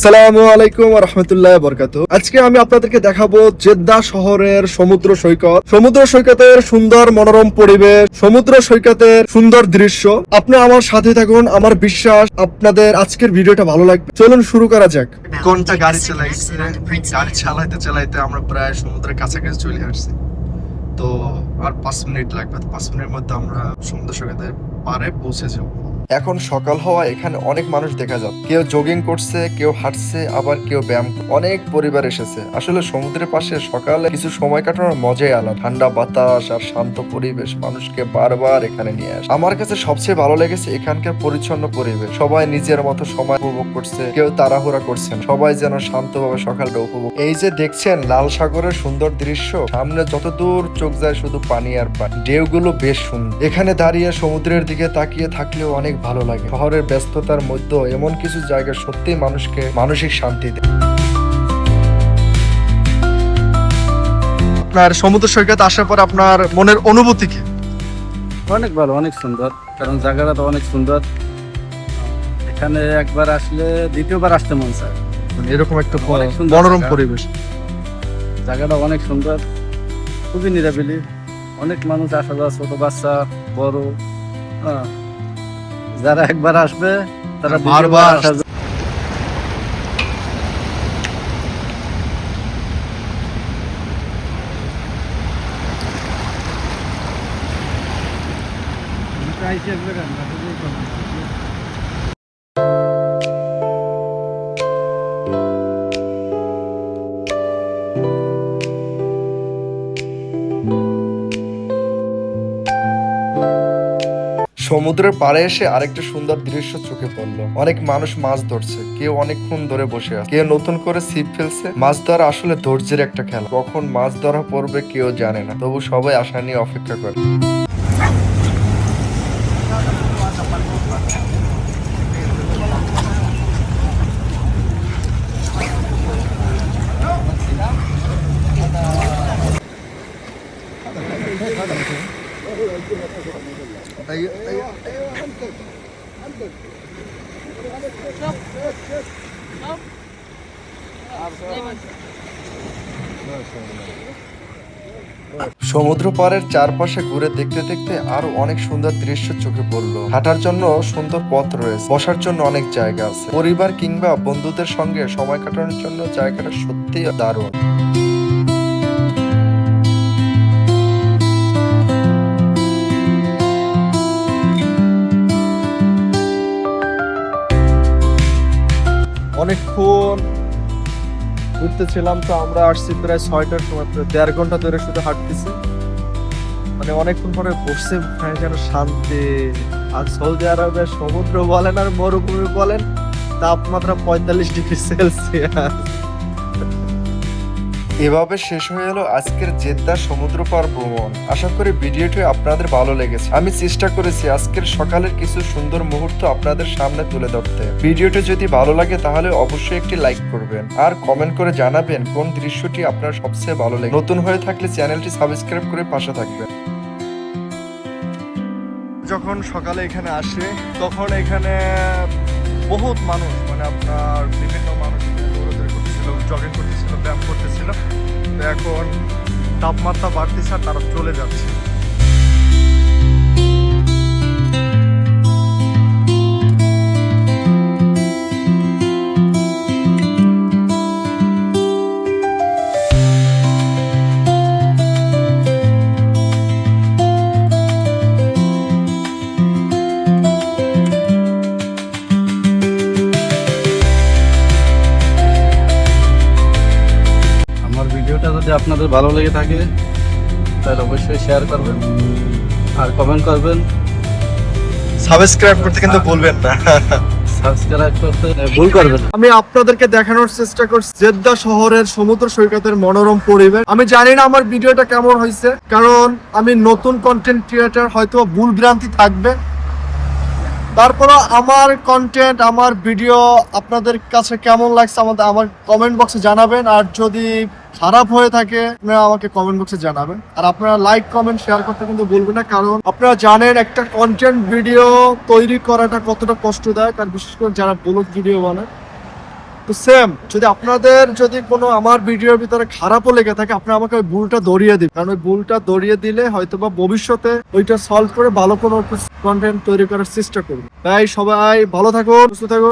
আসসালামু আলাইকুম ওয়া রাহমাতুল্লাহি ওয়া বারাকাতুহু। আজকে আমি আপনাদেরকে দেখাবো জেদ্দা শহরের সমুদ্র সৈকত। সমুদ্র সৈকতের সুন্দর মনোরম পরিবেশ, সমুদ্র সৈকতের সুন্দর দৃশ্য। আপনি আমার সাথে থাকুন, আমার বিশ্বাস আপনাদের আজকের ভিডিওটা ভালো লাগবে। চলুন শুরু করা যাক। কোনটা গাড়ি চালাইছে, গাড়ি চালাইতে চালাইতে আমরা প্রায় সমুদ্রের কাছাকাছি চলে আসছি। তো আর 5 মিনিট লাগবে। 5 মিনিটের মধ্যে আমরা সমুদ্র সৈকতের পাড়ে পৌঁছে যাব। এখন সকাল হওয়া এখানে অনেক মানুষ দেখা যায়, কেউ জগিং করছে, কেউ হাঁটছে, আবার কেউ ব্যায়াম। অনেক পরিবার এসেছে। আসলে সমুদ্রের পাশে সকালে কিছু সময় কাটানোর মজাই আলাদা। ঠান্ডা বাতাস আর শান্ত পরিবেশ মানুষকে বারবার এখানে নিয়ে আসে। আমার কাছে সবচেয়ে ভালো লেগেছে এখানকার পরিচ্ছন্ন পরিবেশ। সবাই নিজের মতো সময় উপভোগ করছে, কেউ তাড়াহুড়া করছেন, সবাই যেন শান্তভাবে সকালটা উপভোগ। এই যে দেখছেন লাল সাগরের সুন্দর দৃশ্য, সামনে যতদূর চোখ যায় শুধু পানি আর পানি। ঢেউগুলো বেশ সুন্দর। এখানে দাঁড়িয়ে সমুদ্রের দিকে তাকিয়ে থাকলেও অনেক ভালো লাগে। শহরের ব্যস্ততার মধ্যে এমন কিছু জায়গা সত্যিই মানুষকে মানসিক শান্তি দেয়। আপনার সমুদ্র সৈকত আসার পর আপনার মনের অনুভূতি কি? অনেক ভালো, অনেক সুন্দর, কারণ জায়গাটা তো অনেক সুন্দর। এখানে একবার আসলে দ্বিতীয়বার আসতে মন চায়। এরকম একটা অনেক সুন্দর মনোরম জায়গা। পরিবেশ। জায়গাটা অনেক সুন্দর, খুবই নিরাবিলি। অনেক মানুষ আসা যাওয়া, ছোট বাচ্চা, বড়, যারা একবার আসবে তারা বারবার আসা যাওয়া। সমুদ্রের পাড়ে এসে আরেকটা সুন্দর দৃশ্য চোখে পড়লো। অনেক মানুষ মাছ ধরছে, কেউ অনেকক্ষণ ধরে বসে আছে, কেউ নতুন করে ছিপ ফেলছে। মাছ ধরা আসলে ধৈর্যের একটা খেলা। কখন মাছ ধরা পড়বে কেউ জানে না, তবু সবাই আশা নিয়ে অপেক্ষা করে। সমুদ্র পাড়ের চারপাশে ঘুরে দেখতে দেখতে আরো অনেক সুন্দর দৃশ্য চোখে পড়লো। হাঁটার জন্য সুন্দর পথ রয়েছে, বসার জন্য অনেক জায়গা আছে। পরিবার কিংবা বন্ধুদের সঙ্গে সময় কাটানোর জন্য জায়গাটা সত্যিই দারুণ। অনেকক্ষণ ঘুরতেছিলাম, তো আমরা আসছি প্রায় 6টার সময়। প্রায় 1.5 ঘন্টা ধরে শুধু হাঁটতেছি। মানে অনেকক্ষণ পরে বসছে, যেন শান্তি। আর সৌদি আরবের সমুদ্র বলেন আর মরুভূমি বলেন, তাপমাত্রা 45°C। এভাবে শেষ হয়ে এলো আজকের জেদ্দা সমুদ্র পার ভ্রমণ। আশা করি ভিডিওটি আপনাদের ভালো লেগেছে। আমি চেষ্টা করেছি আজকের সকালের কিছু সুন্দর মুহূর্ত আপনাদের সামনে তুলে ধরতে। ভিডিওটি যদি ভালো লাগে তাহলে অবশ্যই একটি লাইক করবেন আর কমেন্ট করে জানাবেন কোন দৃশ্যটি আপনার সবচেয়ে ভালো লাগে। নতুন হয়ে থাকলে চ্যানেলটি সাবস্ক্রাইব করে পাশে থাকবেন। যখন সকালে এখানে আসে তখন এখানে বহুত মানুষ, মানে আপনার বিভিন্ন মানুষ দৌড়াদৌড়ি করতেছিল, জগিং করতেছিল, ব্যায়াম করতেছিল। তো এখন তাপমাত্রা বাড়তেছে আর তারা চলে যাচ্ছে। আমার ভিডিওটা যদি আপনাদের ভালো লেগে থাকে তাহলে অবশ্যই শেয়ার করবেন আর কমেন্ট করবেন। সাবস্ক্রাইব করতে কিন্তু ভুলবেন না। সাবস্ক্রাইব করতে ভুল করবেন না। আমি আপনাদেরকে দেখানোর চেষ্টা করছি জেদ্দা শহরের সমুদ্র সৈকতের মনোরম পরিবেশ। আমি জানি না আমার ভিডিওটা কেমন হয়েছে, কারণ আমি নতুন কন্টেন্ট ক্রিয়েটর, হয়তো ভুল ভ্রান্তি থাকবে। তারপরে আমার কন্টেন্ট, আমার ভিডিও আপনাদের কাছে কেমন লাগছে আমার কমেন্ট বক্সে জানাবেন। আর যদি খারাপ হয়ে থাকে আপনারা আমাকে কমেন্ট বক্সে জানাবেন। আর আপনারা লাইক কমেন্ট শেয়ার করতে কিন্তু বলবেন না, কারণ আপনারা জানেন একটা কন্টেন্ট ভিডিও তৈরি করাটা কতটা কষ্টদায়ক, আর বিশেষ করে যারা ব্লগ ভিডিও বানায় তো সেম যদি আপনাদের যদি কোনো আমার ভিডিওর ভিতরে খারাপও লেগে থাকে, আপনি আমাকে ওই ভুলটা ধরিয়ে দিন, কারণ ওই ভুলটা ধরিয়ে দিলে হয়তোবা ভবিষ্যতে ওইটা সলভ করে ভালো কোনো কন্টেন্ট তৈরি করার চেষ্টা করবো। তাই সবাই ভালো থাকুন, সুস্থ থাকুন।